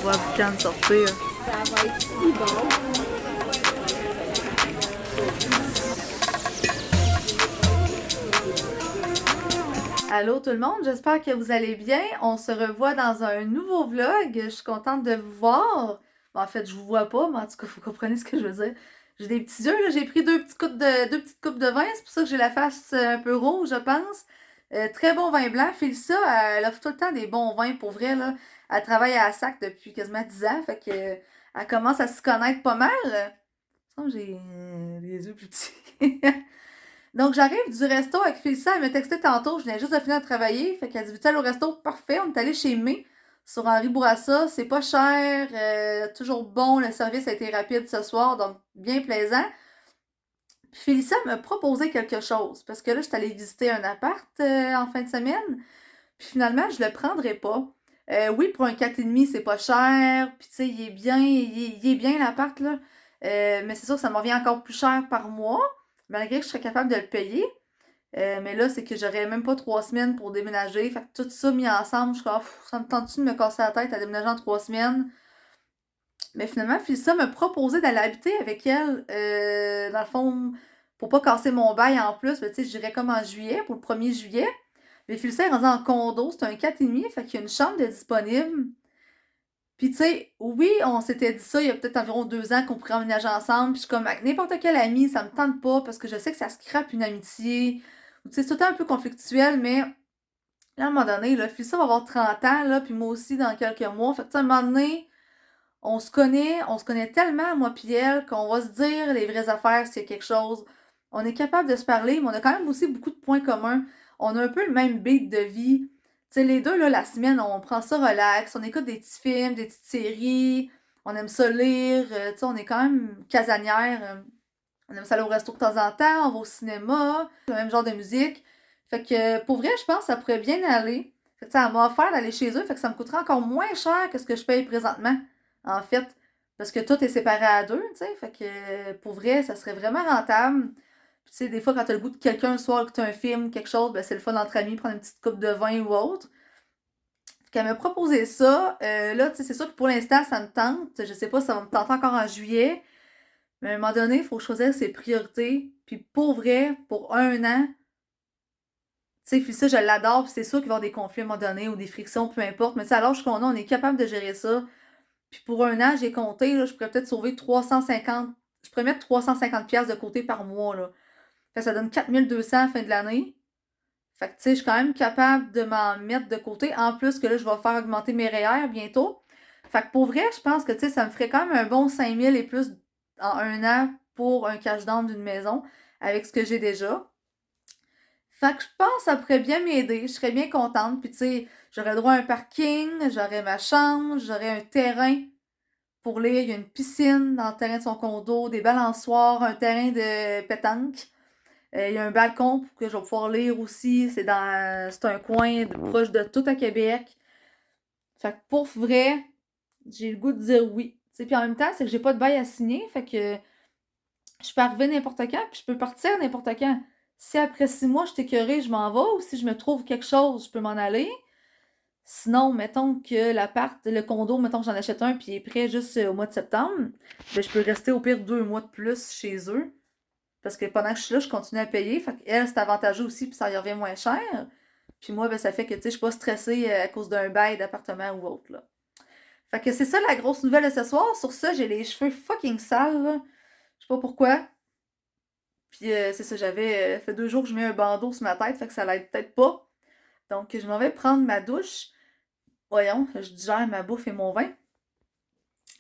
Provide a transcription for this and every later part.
voir Boucan sortir. Ça va être si bon. Allô tout le monde, j'espère que vous allez bien. On se revoit dans un nouveau vlog. Je suis contente de vous voir. Bon, en fait, je vous vois pas, mais en tout cas, vous comprenez ce que je veux dire. J'ai des petits yeux, là. J'ai pris deux petites coupes de vin. C'est pour ça que j'ai la face un peu rouge, je pense. Très bon vin blanc. Félissa, elle offre tout le temps des bons vins pour vrai, là. Elle travaille à la SAC depuis quasiment 10 ans. Fait que elle commence à se connaître pas mal. Il me semble que j'ai les yeux plus petits. Donc, j'arrive du resto avec Félissa. Elle m'a texté tantôt. Je venais juste de finir de travailler. Fait qu'elle dit: veux-tu aller au resto? Parfait. On est allé chez May sur Henri Bourassa. C'est pas cher. Toujours bon. Le service a été rapide ce soir. Donc, bien plaisant. Puis Félissa m'a proposé quelque chose. Parce que là, je suis allée visiter un appart en fin de semaine. Puis finalement, je le prendrai pas. Oui, pour un 4,5, c'est pas cher. Puis tu sais, il est bien. Il est bien l'appart, là. Mais c'est sûr que ça me revient encore plus cher par mois. Malgré que je serais capable de le payer. Mais là, c'est que j'aurais même pas 3 semaines pour déménager. Fait que tout ça mis ensemble, je suis comme, ça me tente-tu de me casser la tête à déménager en 3 semaines? Mais finalement, Félissa m'a proposé d'aller habiter avec elle. Dans le fond, pour pas casser mon bail en plus, ben, tu sais, j'irais comme en juillet, pour le 1er juillet. Mais Félissa est rendue en condo, c'est un 4,5, fait qu'il y a une chambre de disponible. Puis tu sais, oui, on s'était dit ça il y a peut-être environ 2 ans qu'on pourrait emménager ensemble. Puis je suis comme, avec n'importe quel ami, ça me tente pas parce que je sais que ça scrape une amitié. Tu sais, c'est tout le temps un peu conflictuel, mais là, à un moment donné, là, Félissa va avoir 30 ans, là, puis moi aussi dans quelques mois. Fait que tu sais, à un moment donné, on se connaît tellement, moi puis elle, qu'on va se dire les vraies affaires s'il y a quelque chose. On est capable de se parler, mais on a quand même aussi beaucoup de points communs. On a un peu le même beat de vie. Tu sais, les deux, là, la semaine, on prend ça relax, on écoute des petits films, des petites séries, on aime ça lire, tu sais, on est quand même casanière. On aime ça aller au resto de temps en temps, on va au cinéma, le même genre de musique. Fait que, pour vrai, je pense que ça pourrait bien aller. Fait que, ça m'a offert d'aller chez eux, fait que ça me coûterait encore moins cher que ce que je paye présentement, en fait. Parce que tout est séparé à deux, tu sais. Fait que, pour vrai, ça serait vraiment rentable. Puis, tu sais, des fois, quand t'as le goût de quelqu'un le soir, que t'as un film, quelque chose, ben, c'est le fun entre amis, prendre une petite coupe de vin ou autre. Fait qu'elle m'a proposé ça. Là, tu sais, c'est sûr que pour l'instant, ça me tente. Je sais pas si ça va me tenter encore en juillet. Mais à un moment donné, il faut choisir ses priorités. Puis pour vrai, pour un an, tu sais, puis ça, je l'adore. Puis c'est sûr qu'il va y avoir des conflits à un moment donné ou des frictions, peu importe. Mais tu sais, à l'âge qu'on a, on est capable de gérer ça. Puis pour un an, j'ai compté, là, je pourrais peut-être sauver 350. Je pourrais mettre 350 pièces de côté par mois, là. Fait que ça donne 4200 à la fin de l'année. Fait que, tu sais, je suis quand même capable de m'en mettre de côté. En plus que là, je vais faire augmenter mes REER bientôt. Fait que pour vrai, je pense que, tu sais, ça me ferait quand même un bon 5000 et plus en un an pour un cash down d'une maison avec ce que j'ai déjà. Fait que je pense que ça pourrait bien m'aider. Je serais bien contente. Puis, tu sais, j'aurais droit à un parking, j'aurais ma chambre, j'aurais un terrain pour lire. Il y a une piscine dans le terrain de son condo, des balançoires, un terrain de pétanque. Il y a un balcon pour que je vais pouvoir lire aussi. C'est un coin proche de tout à Québec. Fait que pour vrai, j'ai le goût de dire oui. Tu sais, puis en même temps, c'est que j'ai pas de bail à signer. Fait que je peux arriver n'importe quand, puis je peux partir n'importe quand. Si après 6 mois, je suis écœurée, je m'en vais, ou si je me trouve quelque chose, je peux m'en aller. Sinon, mettons que l'appart, le condo, mettons que j'en achète un, puis il est prêt juste au mois de septembre, ben je peux rester au pire 2 mois de plus chez eux. Parce que pendant que je suis là, je continue à payer. Fait qu'elle, c'est avantageux aussi, puis ça y revient moins cher. Puis moi, ben, ça fait que, tu sais, je suis pas stressée à cause d'un bail d'appartement ou autre, là. Fait que c'est ça la grosse nouvelle de ce soir. Sur ça, j'ai les cheveux fucking sales, là. Je sais pas pourquoi. Puis c'est ça, j'avais fait 2 jours que je mets un bandeau sur ma tête, fait que ça l'aide peut-être pas. Donc, je m'en vais prendre ma douche. Voyons, je digère ma bouffe et mon vin.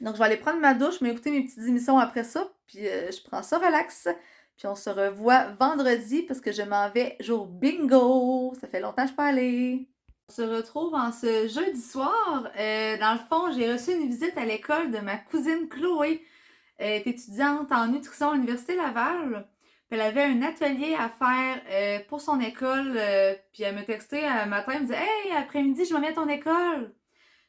Donc, je vais aller prendre ma douche, m'écouter mes petites émissions après ça. Puis je prends ça relax. Puis on se revoit vendredi parce que je m'en vais jour bingo. Ça fait longtemps que je peux aller. On se retrouve en ce jeudi soir. Dans le fond, j'ai reçu une visite à l'école de ma cousine Chloé. Elle est étudiante en nutrition à l'Université Laval. Puis elle avait un atelier à faire pour son école. Puis elle me textait un matin, elle me disait: Hey, après-midi, je vais à ton école.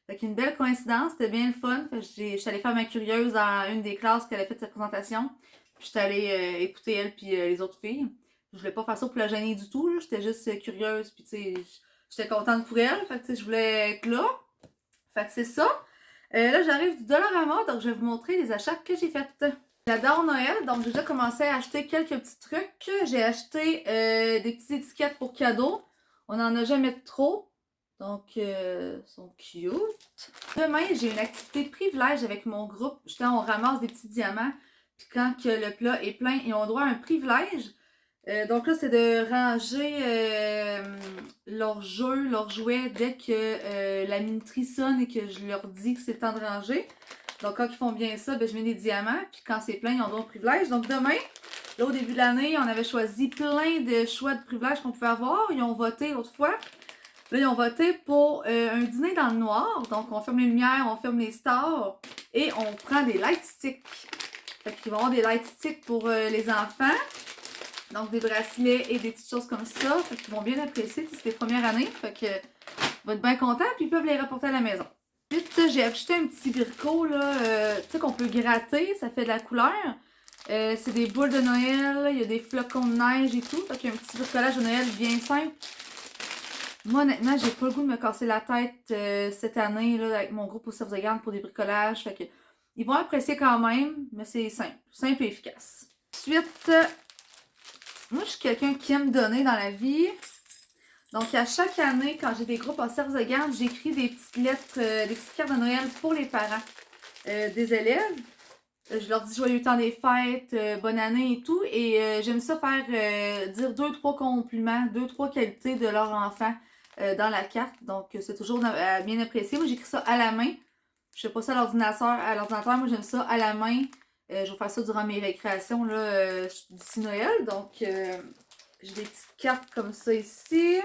Fait qu'une belle coïncidence, c'était bien le fun. Fait que je suis allée faire ma curieuse dans une des classes qu'elle a fait sa présentation. Puis j'étais allée écouter elle puis les autres filles. Je voulais pas faire ça pour la gêner du tout, là. J'étais juste curieuse, puis tu sais, j'étais contente pour elle. Fait que tu sais, je voulais être là. Fait que c'est ça. Là, j'arrive du Dollarama, donc je vais vous montrer les achats que j'ai faits. J'adore Noël, donc j'ai déjà commencé à acheter quelques petits trucs. J'ai acheté des petites étiquettes pour cadeaux. On n'en a jamais trop, donc sont cute. Demain, j'ai une activité de privilège avec mon groupe. Justement, on ramasse des petits diamants. Puis quand que le plat est plein, ils ont droit à un privilège. Donc là, c'est de ranger leurs jeux, leurs jouets dès que la minuterie sonne et que je leur dis que c'est le temps de ranger. Donc quand ils font bien ça, ben, je mets des diamants. Puis quand c'est plein, ils ont droit au privilège. Donc demain, là au début de l'année, on avait choisi plein de choix de privilèges qu'on pouvait avoir. Ils ont voté l'autre fois. Là, ils ont voté pour un dîner dans le noir. Donc on ferme les lumières, on ferme les stars et on prend des light sticks. Fait qu'ils vont avoir des light sticks pour les enfants. Donc, des bracelets et des petites choses comme ça. Fait qu'ils vont bien apprécier. C'est les premières années. Fait que, ils vont être bien contents. Puis, ils peuvent les rapporter à la maison. Ensuite, j'ai acheté un petit birko, là, tu sais, qu'on peut gratter. Ça fait de la couleur. C'est des boules de Noël. Il y a des flocons de neige et tout. Fait qu'il y a un petit bricolage de Noël bien simple. Moi, honnêtement, j'ai pas le goût de me casser la tête cette année, là, avec mon groupe au Save the Garden pour des bricolages. Fait que, ils vont apprécier quand même, mais c'est simple. Simple et efficace. Ensuite, moi, je suis quelqu'un qui aime donner dans la vie. Donc, à chaque année, quand j'ai des groupes en service de garde, j'écris des petites lettres, des petites cartes de Noël pour les parents des élèves. Je leur dis joyeux temps des fêtes, bonne année et tout. Et j'aime ça faire dire 2-3 compliments, 2-3 qualités de leur enfant dans la carte. Donc, c'est toujours bien apprécié. Moi, j'écris ça à la main. Je fais pas ça à l'ordinateur. Moi, j'aime ça à la main. Je vais faire ça durant mes récréations là, d'ici Noël. Donc, j'ai des petites cartes comme ça ici.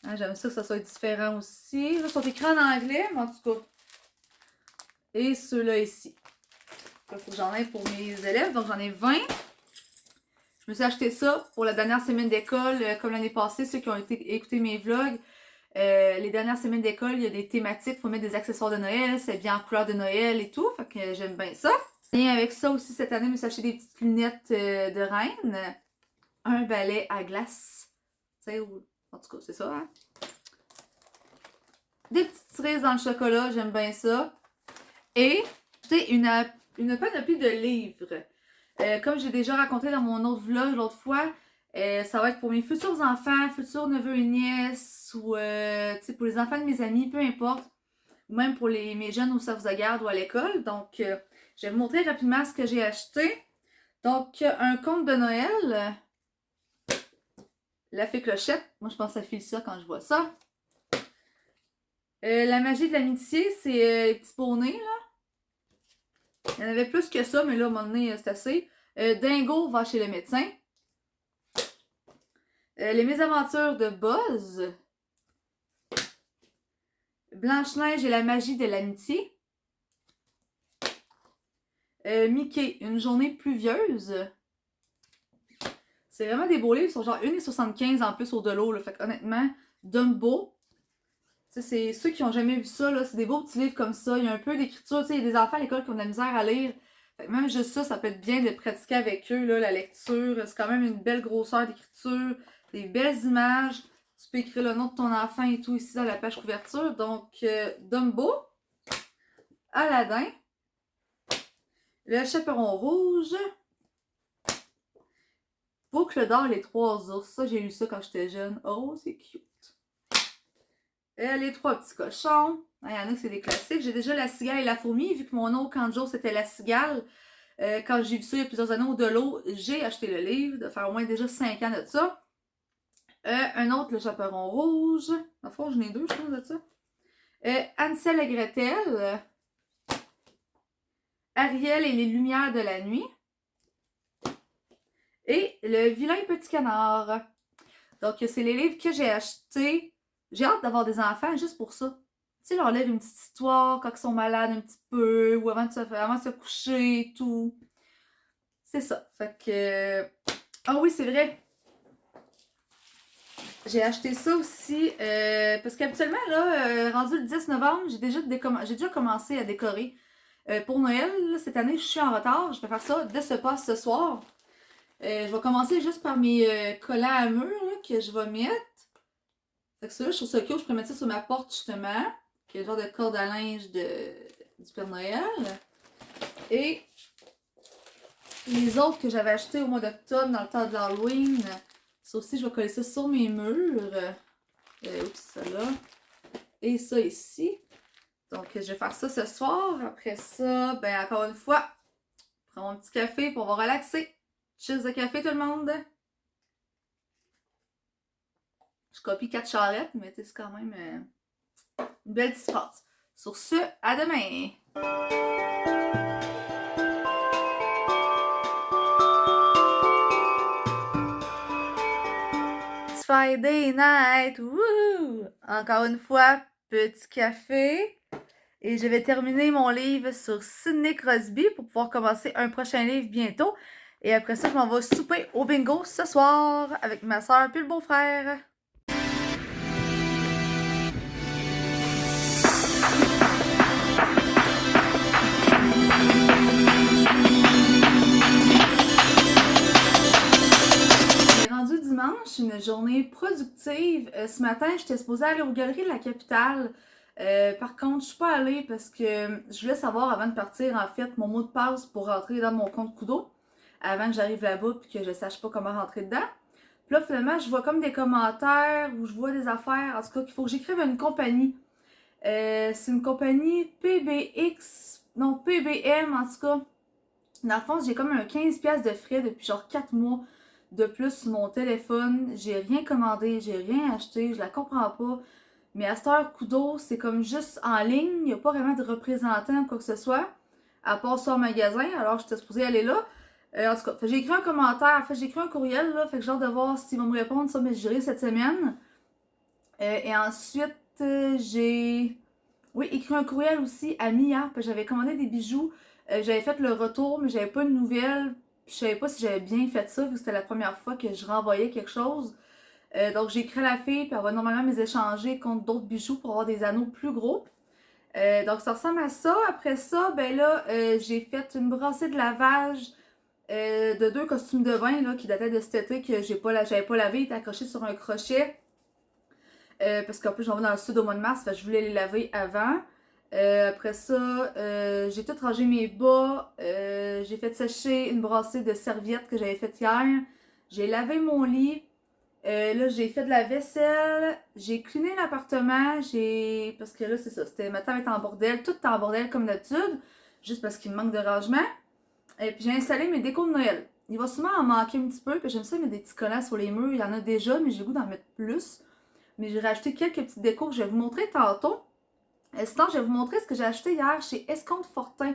Hein, j'aime ça que ça soit différent aussi. Là, ils sont écrits en anglais, mais en tout cas. Et ceux-là ici. Il faut que j'en ai pour mes élèves. Donc, j'en ai 20. Je me suis acheté ça pour la dernière semaine d'école, comme l'année passée, ceux qui ont écouté mes vlogs. Les dernières semaines d'école, il y a des thématiques, il faut mettre des accessoires de Noël, c'est bien en couleur de Noël et tout, fait que j'aime bien ça. Et avec ça aussi, cette année, je me suis acheté des petites lunettes de reine, un balai à glace, tu sais, en tout cas, c'est ça, hein? Des petites cerises dans le chocolat, j'aime bien ça. Et, j'ai une panoplie de livres. Comme j'ai déjà raconté dans mon autre vlog l'autre fois, ça va être pour mes futurs enfants, futurs neveux et nièces, ou pour les enfants de mes amis, peu importe. Ou même pour mes jeunes au service de garde ou à l'école. Donc, je vais vous montrer rapidement ce que j'ai acheté. Donc, un conte de Noël. La fée Clochette. Moi, je pense à Félcia quand je vois ça. La magie de l'amitié, c'est les petits poneys, là. Il y en avait plus que ça, mais là, à un moment donné, c'est assez. Dingo va chez le médecin. Les mésaventures de Buzz. Blanche-Neige et la magie de l'amitié. Mickey, une journée pluvieuse. C'est vraiment des beaux livres, ils sont genre 1,75 en plus au de l'eau. Fait honnêtement, Dumbo. C'est ceux qui n'ont jamais vu ça, c'est des beaux petits livres comme ça. Il y a un peu d'écriture. Il y a des enfants à l'école qui ont de la misère à lire. Fait que même juste ça, ça peut être bien de pratiquer avec eux, là, la lecture. C'est quand même une belle grosseur d'écriture, des belles images. Tu peux écrire le nom de ton enfant et tout ici dans la page couverture. Donc, Dumbo, Aladdin, le chaperon rouge, Boucle d'or, les trois ours. Ça, j'ai lu ça quand j'étais jeune. Oh, c'est cute. Les trois petits cochons. Il y en a que c'est des classiques. J'ai déjà la cigale et la fourmi. Vu que mon nom, Kanjo, c'était la cigale. Quand j'ai vu ça il y a plusieurs années au de l'eau, j'ai acheté le livre. De faire au moins déjà 5 ans de ça. Un autre, le chaperon rouge. Dans le fond, j'en ai deux, je pense, de ça. Hansel et Gretel. Ariel et les lumières de la nuit. Et le vilain petit canard. Donc, c'est les livres que j'ai achetés. J'ai hâte d'avoir des enfants juste pour ça. Tu sais, leur lire une petite histoire quand ils sont malades un petit peu, ou avant de se coucher et tout. C'est ça. Fait que... Ah oui, c'est vrai. J'ai acheté ça aussi, parce qu'habituellement, là, rendu le 10 novembre, j'ai déjà commencé à décorer. Pour Noël, là, cette année, je suis en retard. Je vais faire ça dès ce soir. Je vais commencer juste par mes collants à mur là, que je vais mettre. Fait que ça, je trouve ça cute. Je peux mettre ça sur ma porte, justement. qui est le genre de corde à linge du Père Noël. Et les autres que j'avais achetés au mois d'octobre dans le temps de l'Halloween, ça aussi, je vais coller ça sur mes murs. Oups, ça là. Et ça ici. Donc, je vais faire ça ce soir. Après ça, ben encore une fois, je prends mon petit café pour on va relaxer. Cheers de café, tout le monde! Je copie 4 charrettes, mais c'est quand même une belle petite phrase. Sur ce, à demain! It's Friday night! Wouh! Encore une fois, petit café. Et je vais terminer mon livre sur Sidney Crosby pour pouvoir commencer un prochain livre bientôt. Et après ça, je m'en vais souper au bingo ce soir avec ma soeur puis le beau-frère. Rendu dimanche, une journée productive. Ce matin, j'étais supposée aller aux Galeries de la Capitale. Par contre, je suis pas allée parce que je voulais savoir avant de partir, en fait, mon mot de passe pour rentrer dans mon compte Kudo avant que j'arrive là-bas et que je sache pas comment rentrer dedans. Puis là, finalement, je vois comme des commentaires ou je vois des affaires, en tout cas, qu'il faut que j'écrive à une compagnie. C'est une compagnie PBM, en tout cas. Dans le fond, j'ai comme un 15$ de frais depuis genre 4 mois de plus sur mon téléphone. J'ai rien commandé, j'ai rien acheté, je la comprends pas. Mais à cette heure, Kudo, c'est comme juste en ligne, il n'y a pas vraiment de représentant ou quoi que ce soit, à part ça en magasin, alors j'étais supposée aller là. En tout cas, j'ai écrit un commentaire, j'ai écrit un courriel, là, fait que j'ai hâte de voir s'ils vont me répondre, ça, mais je dirai cette semaine. Et ensuite, j'ai écrit un courriel aussi à Mia, parce que j'avais commandé des bijoux. J'avais fait le retour, mais j'avais pas de nouvelles. Je savais pas si j'avais bien fait ça, vu que c'était la première fois que je renvoyais quelque chose. Donc j'ai écrit à la fille, puis elle va normalement me les échanger contre d'autres bijoux pour avoir des anneaux plus gros. Donc ça ressemble à ça. Après ça, ben là, j'ai fait une brassée de lavage de 2 costumes de bain là, qui dataient de cet été que j'avais pas lavé, ils étaient accrochés sur un crochet. Parce qu'en plus, j'en vais dans le sud au mois de mars, fait que je voulais les laver avant. Après ça, j'ai tout rangé mes bas. J'ai fait sécher une brassée de serviettes que j'avais faite hier. J'ai lavé mon lit. Là, j'ai fait de la vaisselle. J'ai cleané l'appartement. Parce que là, c'est ça. Ma table est en bordel. Tout est en bordel comme d'habitude. Juste parce qu'il me manque de rangement. Et puis j'ai installé mes décos de Noël. Il va souvent en manquer un petit peu. Puis j'aime ça mettre des petits collants sur les murs. Il y en a déjà, mais j'ai le goût d'en mettre plus. Mais j'ai rajouté quelques petites décos que je vais vous montrer tantôt. Sinon, je vais vous montrer ce que j'ai acheté hier chez Escompte Fortin.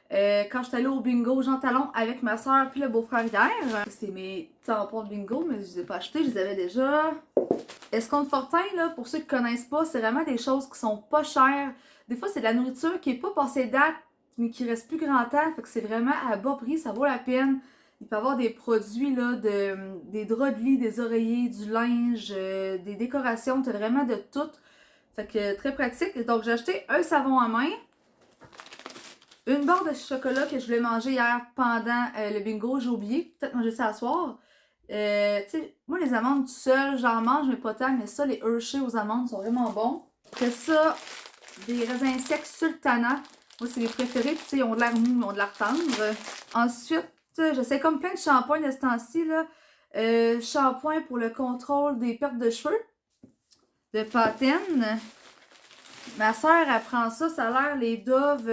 Quand j'étais allée au bingo Jean Talon avec ma soeur puis le beau-frère hier. C'est mes tampons de bingo, mais je les ai pas achetés, je les avais déjà. Escompte Fortin, là, pour ceux qui connaissent pas, c'est vraiment des choses qui sont pas chères. Des fois, c'est de la nourriture qui est pas passée date, mais qui reste plus grand temps. Fait que c'est vraiment à bas prix, ça vaut la peine. Il peut y avoir des produits, là, des draps de lit, des oreillers, du linge, des décorations, t'as vraiment de tout. Fait que très pratique. Donc j'ai acheté un savon à main, une barre de chocolat que je voulais manger hier pendant le bingo, j'ai oublié, peut-être manger ça à soir. Tu sais, moi les amandes tout seul, j'en mange mais pas tant, mais ça, les Hershey aux amandes sont vraiment bons. Après ça, des raisins secs sultana. Moi c'est mes préférés, tu sais, ils ont de l'air mou, ils ont de l'air tendre. Ensuite, j'essaie comme plein de shampoings de ce temps-ci, là. Shampoing pour le contrôle des pertes de cheveux de Patène. Ma soeur, elle prend ça, ça a l'air les Dove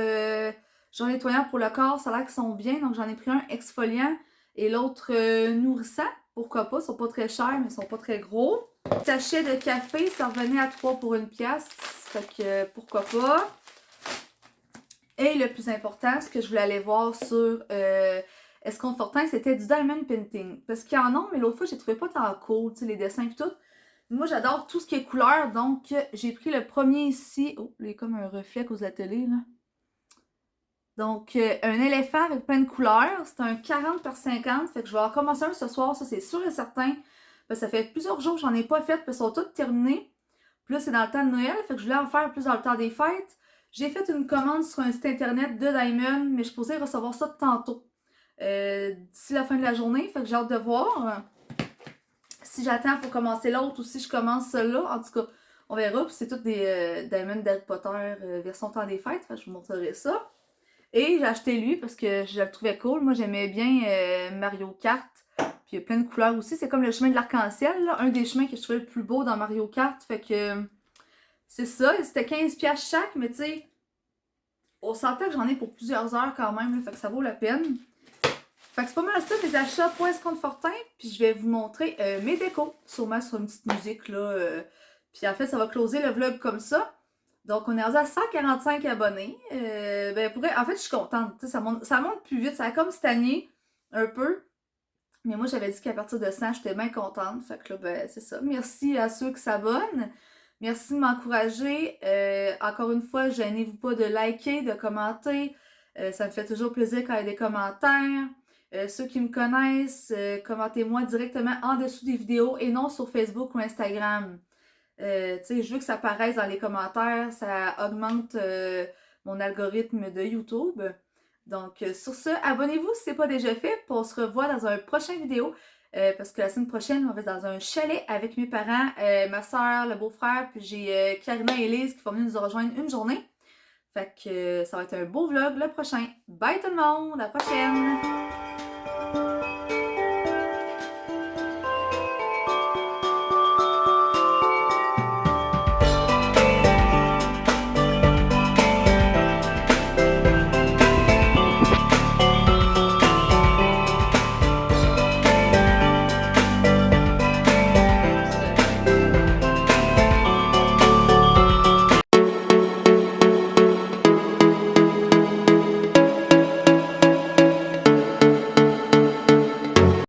genre nettoyant pour le corps, ça a l'air qu'ils sont bien, donc j'en ai pris un exfoliant et l'autre nourrissant, pourquoi pas, ils sont pas très chers mais ils sont pas très gros. Sachet de café, ça revenait à 3 pour 1 pièce, fait que pourquoi pas. Et le plus important, ce que je voulais aller voir sur Escompte Fortin, c'était du diamond painting, parce qu'il y en a, mais l'autre fois, j'ai trouvé pas tant cool, tu sais, les dessins et tout. Moi, j'adore tout ce qui est couleur, donc j'ai pris le premier ici. Oh, il est comme un reflet à cause de la télé, là. Donc, un éléphant avec plein de couleurs. C'est un 40 par 50, fait que je vais en commencer un ce soir, ça c'est sûr et certain. Parce que ça fait plusieurs jours que j'en ai pas fait, puis ils sont tous terminés. Puis là, c'est dans le temps de Noël, fait que je voulais en faire plus dans le temps des fêtes. J'ai fait une commande sur un site internet de Diamond, mais je pensais recevoir ça tantôt. D'ici la fin de la journée, fait que j'ai hâte de voir. Si j'attends pour commencer l'autre ou si je commence celle-là. En tout cas, On verra. Puis c'est toutes des Diamond d'Harry Potter version temps des fêtes. Fait que je vous montrerai ça. Et j'ai acheté lui parce que je le trouvais cool. Moi, j'aimais bien Mario Kart. Puis il y a plein de couleurs aussi. C'est comme le chemin de l'arc-en-ciel, là. Un des chemins que je trouvais le plus beau dans Mario Kart. Fait que c'est ça. C'était 15$ chaque, mais tu sais, on s'entend que j'en ai pour plusieurs heures quand même. Là, fait que ça vaut la peine. Fait que c'est pas mal ça, mes achats pour Escompte Fortin. Puis je vais vous montrer mes décos. Sûrement sur une petite musique, là. Puis en fait, ça va closer le vlog comme ça. Donc, on est rendu à 145 abonnés. En fait, je suis contente. Ça monte plus vite. Ça a comme stagné un peu. Mais moi, j'avais dit qu'à partir de 100, j'étais bien contente. Fait que là, c'est ça. Merci à ceux qui s'abonnent. Merci de m'encourager. Encore une fois, gênez-vous pas de liker, de commenter. Ça me fait toujours plaisir quand il y a des commentaires. Ceux qui me connaissent, commentez-moi directement en dessous des vidéos et non sur Facebook ou Instagram. Je veux que ça apparaisse dans les commentaires, ça augmente mon algorithme de YouTube. Donc, sur ce, abonnez-vous si ce n'est pas déjà fait, puis on se revoit dans un prochain vidéo. Parce que la semaine prochaine, on va être dans un chalet avec mes parents, ma soeur, le beau-frère, puis j'ai Karina et Elise qui vont venir nous rejoindre une journée. Fait que ça va être un beau vlog le prochain. Bye tout le monde, à la prochaine!